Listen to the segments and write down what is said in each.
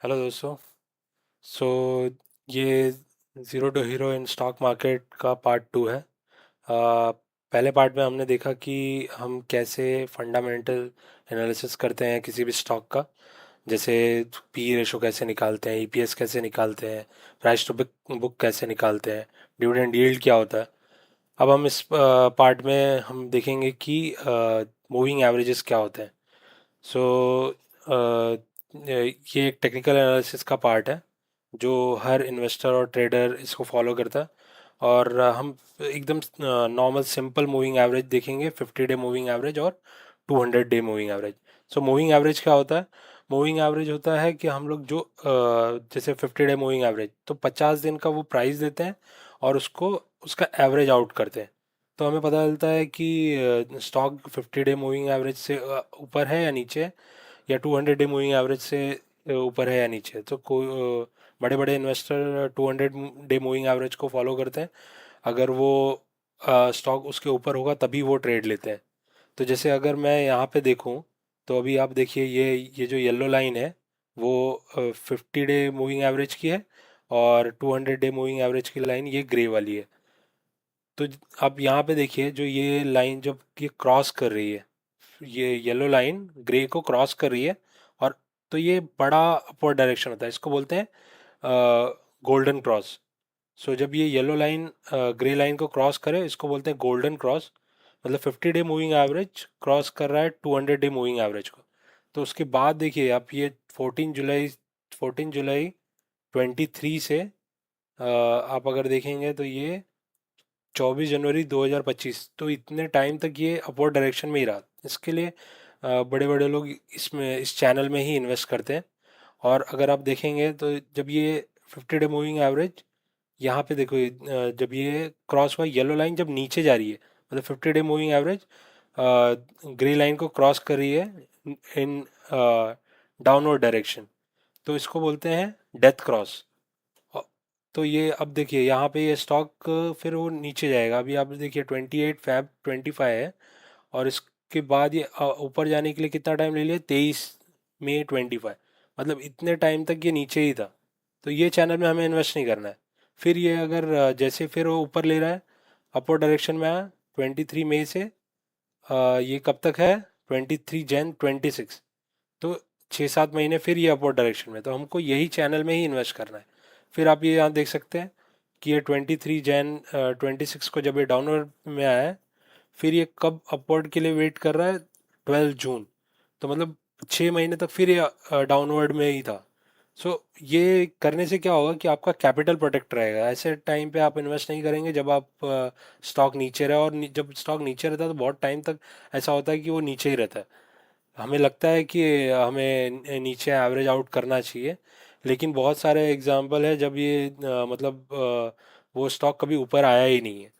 Hello दोस्तों। So ये zero to hero in stock market का पार्ट 2 है। पहले पार्ट में हमने देखा कि हम कैसे फंडामेंटल एनालिसिस करते हैं किसी भी स्टॉक का। जैसे पी रेशो कैसे निकालते हैं, ईपीएस कैसे निकालते हैं, प्राइस टू बुक बुक कैसे निकालते हैं, डिविडेंड यील्ड क्या होता है। अब हम इस पार्ट में हम देखेंगे कि मूविंग एवरेजेस क्या होते हैं। सो ये एक टेक्निकल एनालिसिस का पार्ट है जो हर इन्वेस्टर और ट्रेडर इसको फॉलो करता है। और हम एकदम नॉर्मल सिंपल मूविंग एवरेज देखेंगे, 50 डे मूविंग एवरेज और 200 day moving average. So moving average क्या होता है? मूविंग एवरेज होता है कि हम लोग जो जैसे 50 डे मूविंग एवरेज तो 50 दिन का वो प्राइस देते हैं और उसको उसका एवरेज आउट करते हैं। तो हमें पता चलता है कि स्टॉक 50 डे मूविंग एवरेज से ऊपर है या नीचे है, या 200 डे मूविंग एवरेज से ऊपर है या नीचे है। तो कोई बड़े बड़े इन्वेस्टर 200 डे मूविंग एवरेज को फॉलो करते हैं। अगर वो स्टॉक उसके ऊपर होगा तभी वो ट्रेड लेते हैं। तो जैसे अगर मैं यहाँ पे देखूँ तो अभी आप देखिए ये जो येलो लाइन है वो 50 डे मूविंग एवरेज की है, और 200 डे मूविंग एवरेज की लाइन ये ग्रे वाली है। तो आप यहाँ पे देखिए जो ये लाइन जब ये क्रॉस कर रही है, ये येलो लाइन ग्रे को क्रॉस कर रही है, और तो ये बड़ा अपवर्ड डायरेक्शन होता है, इसको बोलते हैं गोल्डन क्रॉस। सो जब ये येलो लाइन ग्रे लाइन को क्रॉस करे इसको बोलते हैं गोल्डन क्रॉस। मतलब 50 डे मूविंग एवरेज क्रॉस कर रहा है 200 डे मूविंग एवरेज को। तो उसके बाद देखिए आप ये 14 जुलाई 23 से आप अगर देखेंगे तो ये 24 जनवरी 2025, तो इतने टाइम तक ये अपवर्ड डायरेक्शन में ही रहा। इसके लिए बड़े बड़े लोग इसमें इस चैनल में ही इन्वेस्ट करते हैं। और अगर आप देखेंगे तो जब ये 50 डे मूविंग एवरेज यहाँ पे देखो, जब ये क्रॉस हुआ येलो लाइन जब नीचे जा रही है, मतलब 50 day moving average grey line को क्रॉस कर रही है इन डाउनवर्ड डायरेक्शन, तो इसको बोलते हैं डेथ क्रॉस। तो ये अब देखिए यहाँ पे ये स्टॉक फिर वो नीचे जाएगा। अभी आप देखिए 28 फैब 25 है, और इसके बाद ये ऊपर जाने के लिए कितना टाइम ले लिया, 23 मई 25। मतलब इतने टाइम तक ये नीचे ही था। तो ये चैनल में हमें इन्वेस्ट नहीं करना है। फिर ये अगर जैसे फिर वो ऊपर ले रहा है, अपर डायरेक्शन में आया 23 मई से ये कब तक है, 23 जन 26। तो 6-7 महीने फिर ये अपवर्ड डायरेक्शन में, तो हमको यही चैनल में ही इन्वेस्ट करना है। फिर आप ये यहाँ देख सकते हैं कि ये 23 जन 26 को जब ये डाउनवर्ड में आया है, फिर ये कब अपवर्ड के लिए वेट कर रहा है, 12 जून। तो मतलब 6 महीने तक फिर ये डाउनवर्ड में ही था। सो ये करने से क्या होगा कि आपका कैपिटल प्रोटेक्ट रहेगा। ऐसे टाइम पे आप इन्वेस्ट नहीं करेंगे जब आप स्टॉक नीचे रहे, और जब स्टॉक नीचे रहता है तो बहुत टाइम तक ऐसा होता है कि वो नीचे ही रहता है। हमें लगता है कि हमें नीचे एवरेज आउट करना चाहिए, लेकिन बहुत सारे एग्जांपल है जब ये मतलब वो स्टॉक कभी ऊपर आया ही नहीं है।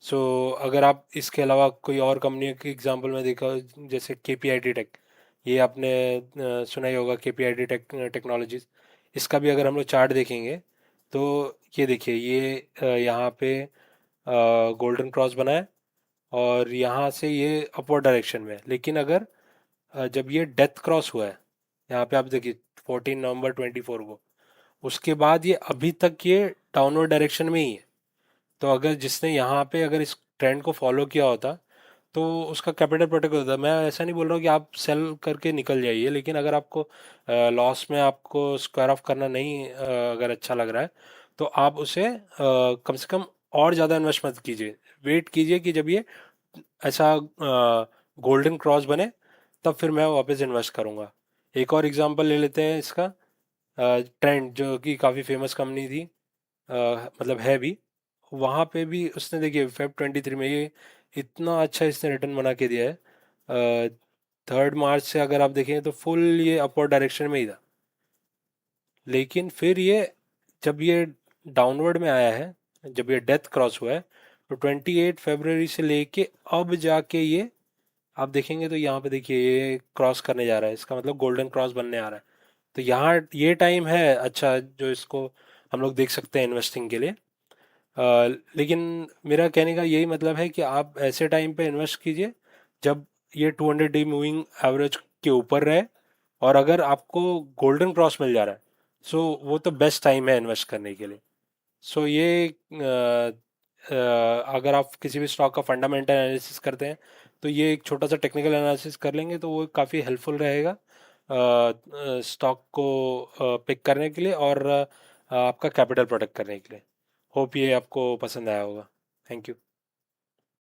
सो अगर आप इसके अलावा कोई और कंपनी के एग्जांपल में देखा, जैसे केपीआईटी टेक, ये आपने सुना ही होगा, केपीआईटी टेक्नोलॉजीज। इसका भी अगर हम लोग चार्ट देखेंगे तो ये देखिए ये यहाँ पे गोल्डन क्रॉस बना है, और यहाँ से ये अपवर्ड डायरेक्शन में है। लेकिन अगर जब ये डेथ क्रॉस हुआ है, यहाँ पे आप देखिए 14 नवंबर 24 को, उसके बाद ये अभी तक ये डाउनवर्ड डायरेक्शन में ही है। तो अगर जिसने यहाँ पे अगर इस ट्रेंड को फॉलो किया होता तो उसका कैपिटल प्रोटेक्ट होता। मैं ऐसा नहीं बोल रहा हूँ कि आप सेल करके निकल जाइए, लेकिन अगर आपको लॉस में आपको स्क्वायर ऑफ करना नहीं अगर अच्छा लग रहा है, तो आप उसे कम से कम और ज़्यादा इन्वेस्ट मत कीजिए। वेट कीजिए कि जब ये ऐसा गोल्डन क्रॉस बने, तब फिर मैं वापस इन्वेस्ट करूँगा। एक और एग्जांपल ले लेते हैं इसका, ट्रेंड जो कि काफ़ी फेमस कंपनी थी, मतलब है भी। वहाँ पे भी उसने देखिए Feb 23 में ये इतना अच्छा इसने रिटर्न बना के दिया है। 3 मार्च से अगर आप देखें तो फुल ये अपवर्ड डायरेक्शन में ही था। लेकिन फिर ये जब ये डाउनवर्ड में आया है, जब ये डेथ क्रॉस हुआ है, तो 28 फरवरी से लेके अब जाके ये आप देखेंगे तो यहाँ पे देखिए ये क्रॉस करने जा रहा है, इसका मतलब गोल्डन क्रॉस बनने आ रहा है। तो यहाँ ये टाइम है अच्छा जो इसको हम लोग देख सकते हैं इन्वेस्टिंग के लिए। लेकिन मेरा कहने का यही मतलब है कि आप ऐसे टाइम पे इन्वेस्ट कीजिए जब ये 200 डे मूविंग एवरेज के ऊपर रहे, और अगर आपको गोल्डन क्रॉस मिल जा रहा है सो वो तो बेस्ट टाइम है इन्वेस्ट करने के लिए। सो ये अगर आप किसी भी स्टॉक का फंडामेंटल एनालिसिस करते हैं तो ये एक छोटा सा टेक्निकल एनालिसिस कर लेंगे तो वो काफ़ी हेल्पफुल रहेगा स्टॉक को पिक करने के लिए और आपका कैपिटल प्रोटेक्ट करने के लिए। होप ये आपको पसंद आया होगा। Thank you.